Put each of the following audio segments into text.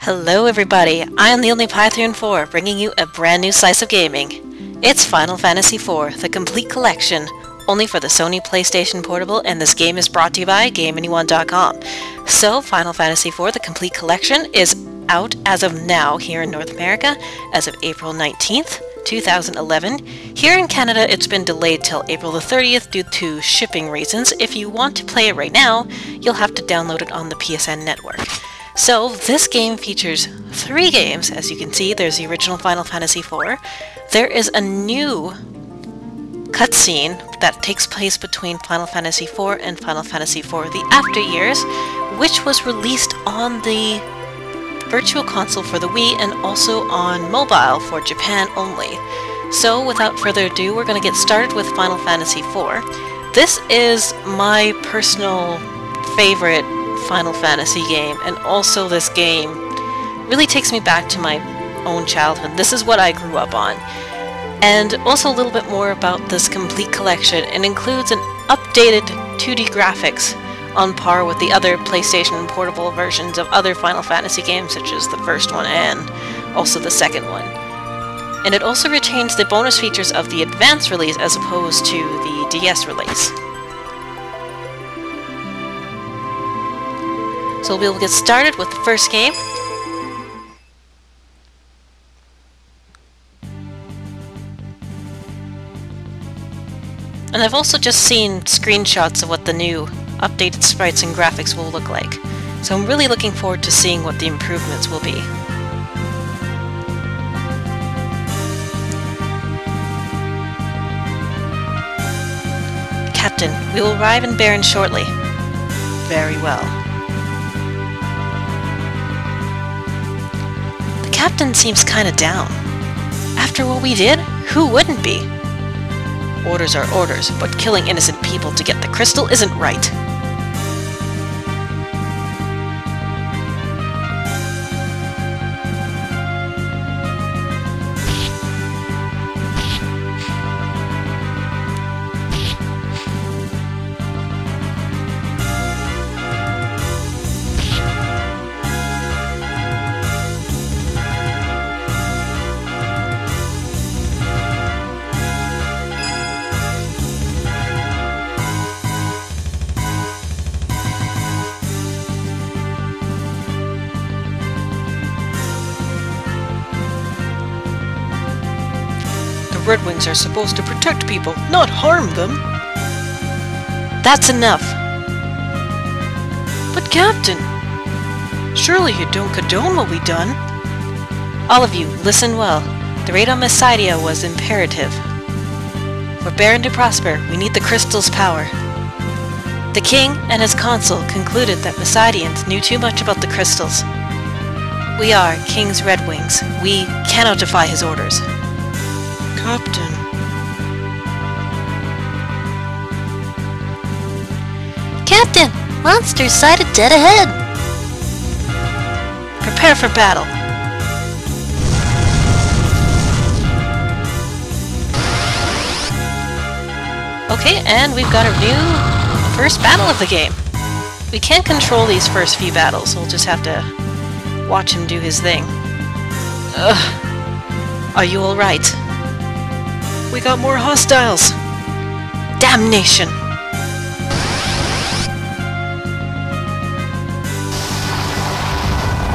Hello everybody, I am the only Python 4 bringing you a brand new slice of gaming. It's Final Fantasy IV, the complete collection, only for the Sony PlayStation Portable, and this game is brought to you by GameAnyone.com. So, Final Fantasy IV, the complete collection, is out as of now here in North America as of April 19th, 2011. Here in Canada, it's been delayed till April the 30th due to shipping reasons. If you want to play it right now, you'll have to download it on the PSN network. So, this game features 3 games. As you can see, there's the original Final Fantasy IV. There is a new cutscene that takes place between Final Fantasy IV and Final Fantasy IV The After Years, which was released on the Virtual Console for the Wii and also on mobile for Japan only. So, without further ado, we're going to get started with Final Fantasy IV. This is my personal favorite Final Fantasy game, and also this game really takes me back to my own childhood. This is what I grew up on. And also a little bit more about this complete collection. It includes an updated 2D graphics on par with the other PlayStation portable versions of other Final Fantasy games, such as the first one and also the second one. And it also retains the bonus features of the Advance release as opposed to the DS release. So we'll get started with the first game. And I've also just seen screenshots of what the new updated sprites and graphics will look like. So I'm really looking forward to seeing what the improvements will be. Captain, we will arrive in Baron shortly. Very well. The captain seems kinda down. After what we did, who wouldn't be? Orders are orders, but killing innocent people to get the crystal isn't right. Red Wings are supposed to protect people, not harm them. That's enough. But Captain, surely you don't condone what we've done. All of you, listen well. The raid on Messidia was imperative. For Baron to prosper, we need the crystal's power. The king and his consul concluded that Messidians knew too much about the crystals. We are King's Red Wings. We cannot defy his orders. Captain. Captain! Monsters sighted dead ahead! Prepare for battle. Okay, and we've got a new first battle of the game. We can't control these first few battles, we'll just have to watch him do his thing. Ugh. Are you alright? We got more hostiles! Damnation!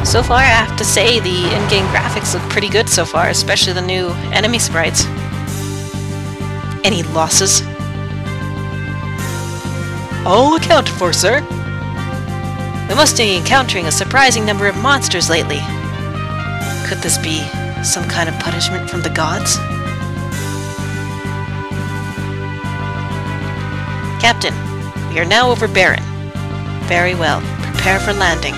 So far, I have to say, the in-game graphics look pretty good so far, especially the new enemy sprites. Any losses? All accounted for, sir. We must be encountering a surprising number of monsters lately. Could this be some kind of punishment from the gods? Captain, we are now over Baron. Very well. Prepare for landing.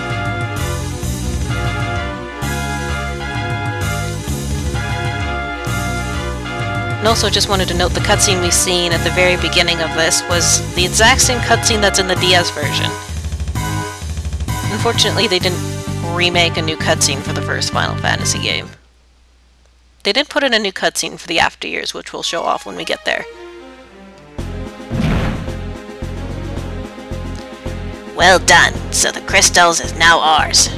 And also just wanted to note the cutscene we've seen at the very beginning of this was the exact same cutscene that's in the DS version. Unfortunately, they didn't remake a new cutscene for the first Final Fantasy game. They did put in a new cutscene for the After Years, which we'll show off when we get there. Well done. So the crystals is now ours.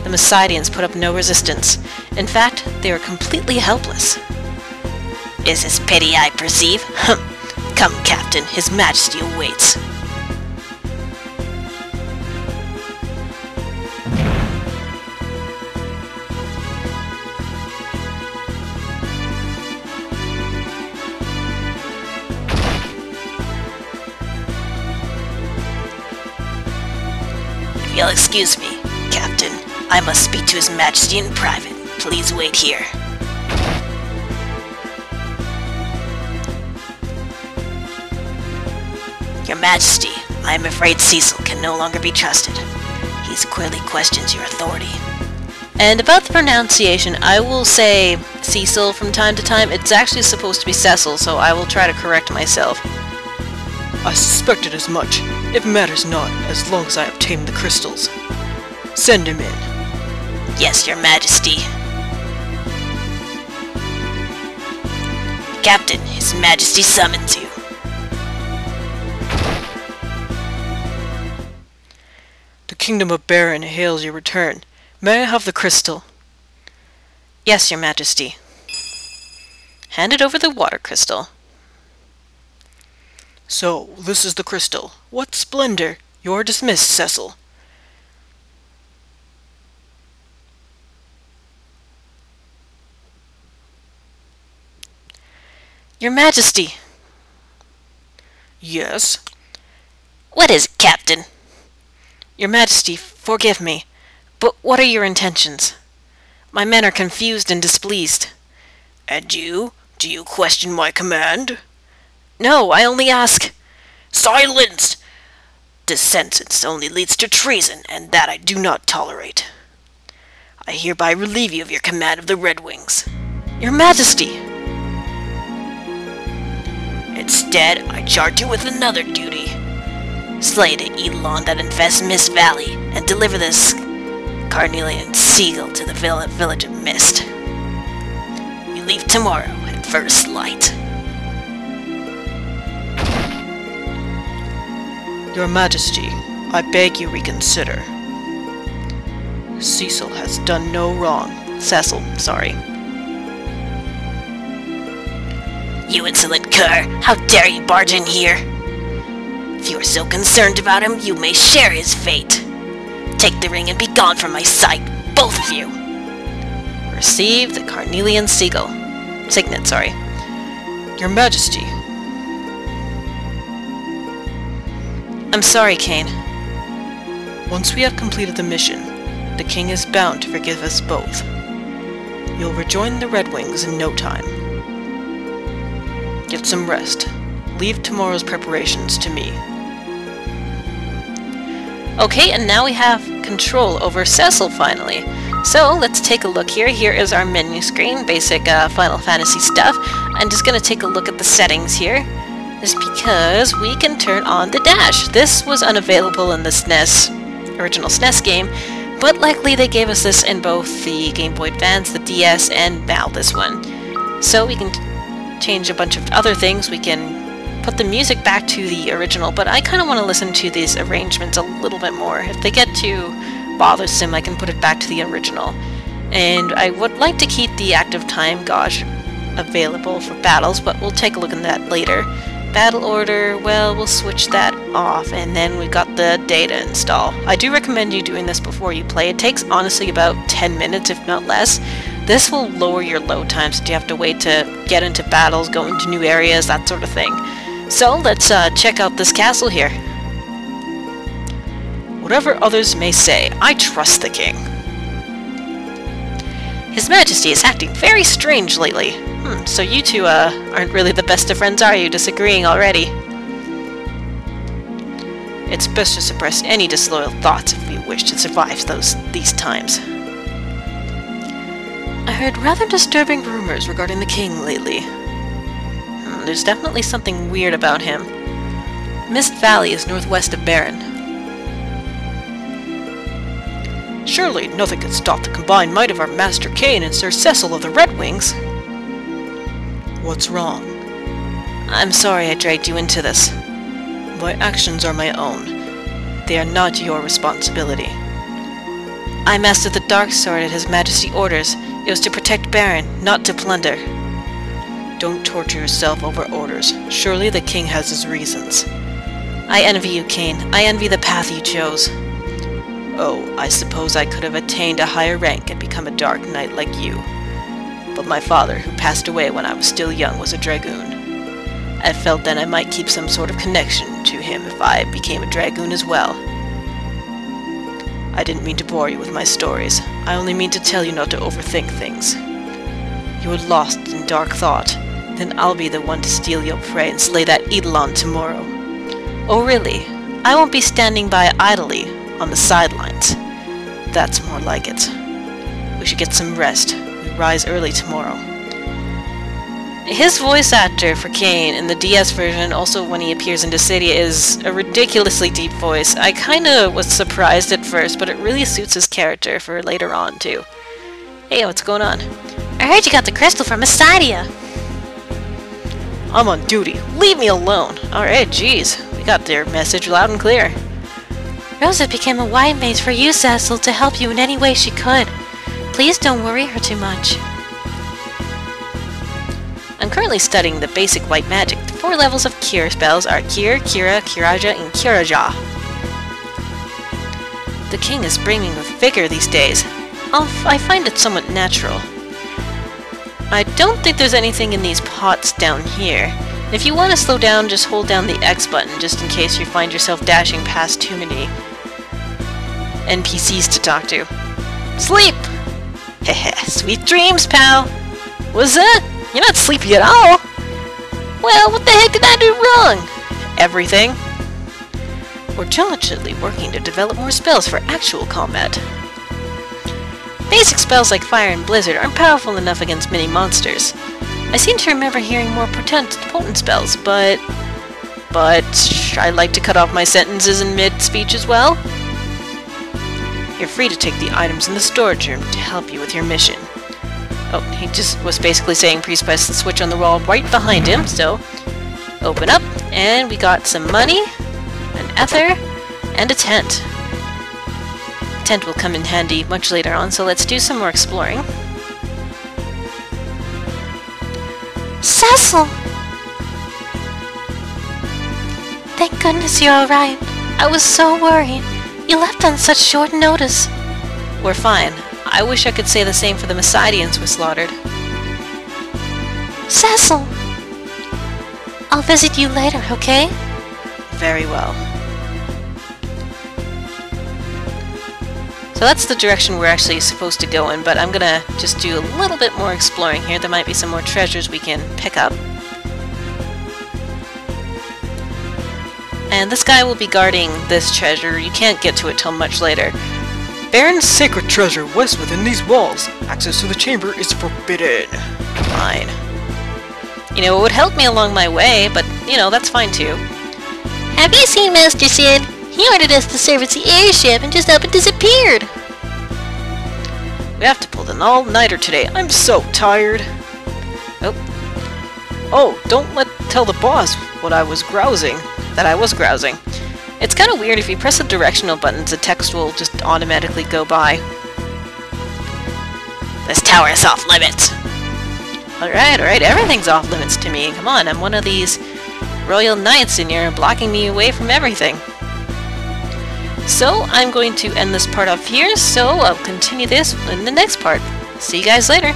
The Messidians put up no resistance. In fact, they were completely helpless. Is this pity I perceive? Come, Captain, His Majesty awaits. If you'll excuse me, Captain, I must speak to His Majesty in private. Please wait here. Your Majesty, I am afraid Cecil can no longer be trusted. He clearly questions your authority. And about the pronunciation, I will say Cecil from time to time. It's actually supposed to be Cecil, so I will try to correct myself. I suspected as much. It matters not, as long as I obtain the crystals. Send him in. Yes, Your Majesty. Captain, His Majesty summons you. The Kingdom of Baron hails your return. May I have the crystal? Yes, Your Majesty. Handed over the water crystal. So, this is the crystal. What splendor! You're dismissed, Cecil. Your Majesty! Yes? What is it, Captain? Your Majesty, forgive me, but what are your intentions? My men are confused and displeased. And you? Do you question my command? No, I only ask... Silence! Dissentence only leads to treason, and that I do not tolerate. I hereby relieve you of your command of the Red Wings. Your Majesty! Instead, I charge you with another duty. Slay the Eidolon that infests Mist Valley, and deliver this carnelian seagull to the village of Mist. You leave tomorrow at first light. Your Majesty, I beg you reconsider. Cecil has done no wrong. Cecil, sorry. You insolent cur! How dare you barge in here? If you are so concerned about him, you may share his fate. Take the ring and be gone from my sight, both of you. Receive the carnelian seagull. Signet, sorry. Your Majesty. I'm sorry, Kane. Once we have completed the mission, the King is bound to forgive us both. You'll rejoin the Red Wings in no time. Get some rest. Leave tomorrow's preparations to me. Okay, and now we have control over Cecil finally. So let's take a look here. Here is our menu screen, basic Final Fantasy stuff. I'm just going to take a look at the settings here. Just because we can turn on the dash. This was unavailable in the SNES, original SNES game, but likely they gave us this in both the Game Boy Advance, the DS, and now this one. So we can change a bunch of other things. We can put the music back to the original, but I kind of want to listen to these arrangements a little bit more. If they get too bothersome, I can put it back to the original. And I would like to keep the active time gauge available for battles, but we'll take a look at that later. Battle order, well, we'll switch that off, and then we've got the data install. I do recommend you doing this before you play. It takes, honestly, about 10 minutes, if not less. This will lower your load times, so you have to wait to get into battles, go into new areas, that sort of thing. So, let's check out this castle here. Whatever others may say, I trust the king. His Majesty is acting very strange lately. So you two aren't really the best of friends, are you? Disagreeing already? It's best to suppress any disloyal thoughts if we wish to survive these times. I heard rather disturbing rumors regarding the king lately. There's definitely something weird about him. Mist Valley is northwest of Baron. Surely nothing could stop the combined might of our Master Kane and Sir Cecil of the Red Wings. What's wrong? I'm sorry I dragged you into this. My actions are my own. They are not your responsibility. I mastered the dark sword at His Majesty's orders. It was to protect Baron, not to plunder. Don't torture yourself over orders. Surely the king has his reasons. I envy you, Kane. I envy the path you chose. Oh, I suppose I could have attained a higher rank and become a Dark Knight like you. But my father, who passed away when I was still young, was a dragoon. I felt then I might keep some sort of connection to him if I became a dragoon as well. I didn't mean to bore you with my stories. I only mean to tell you not to overthink things. You are lost in dark thought. Then I'll be the one to steal your prey and slay that Eidolon tomorrow. Oh really? I won't be standing by idly on the sidelines. That's more like it. We should get some rest. We rise early tomorrow. His voice actor for Kane in the DS version, also when he appears in Dissidia, is a ridiculously deep voice. I kinda was surprised at first, but it really suits his character for later on too. Hey, what's going on? I heard you got the crystal from Dissidia. I'm on duty. Leave me alone. Alright, jeez. We got their message loud and clear. Rosa became a white mage for you, Cecil, to help you in any way she could. Please don't worry her too much. I'm currently studying the basic white magic. The 4 levels of cure spells are Cure, Cura, Curaja, and Curaja. The king is brimming with vigor these days. I find it somewhat natural. I don't think there's anything in these pots down here. If you want to slow down, just hold down the X button, just in case you find yourself dashing past too many NPCs to talk to. Sleep! Heh, sweet dreams, pal! What's that? You're not sleepy at all! Well, what the heck did I do wrong? Everything. We're diligently working to develop more spells for actual combat. Basic spells like Fire and Blizzard aren't powerful enough against many monsters. I seem to remember hearing more potent spells, but I like to cut off my sentences in mid-speech as well. You're free to take the items in the storage room to help you with your mission. Oh, he just was basically saying please press the switch on the wall right behind him, so open up, and we got some money, an ether, and a tent. The tent will come in handy much later on, so let's do some more exploring. Cecil! Thank goodness you're alright. I was so worried. You left on such short notice. We're fine. I wish I could say the same for the Messidians we slaughtered. Cecil! I'll visit you later, okay? Very well. So that's the direction we're actually supposed to go in, but I'm gonna just do a little bit more exploring here. There might be some more treasures we can pick up. And this guy will be guarding this treasure. You can't get to it till much later. Baron's sacred treasure was within these walls. Access to the chamber is forbidden. Fine. You know, it would help me along my way, but, you know, that's fine too. Have you seen Master Sid? He ordered us to service the airship and just up and disappeared. We have to pull an all-nighter today. I'm so tired. Oh, don't tell the boss that I was grousing. It's kind of weird, if you press the directional buttons, the text will just automatically go by. This tower is off limits. Alright, everything's off limits to me. Come on, I'm one of these royal knights and you're blocking me away from everything. So, I'm going to end this part off here, so I'll continue this in the next part. See you guys later.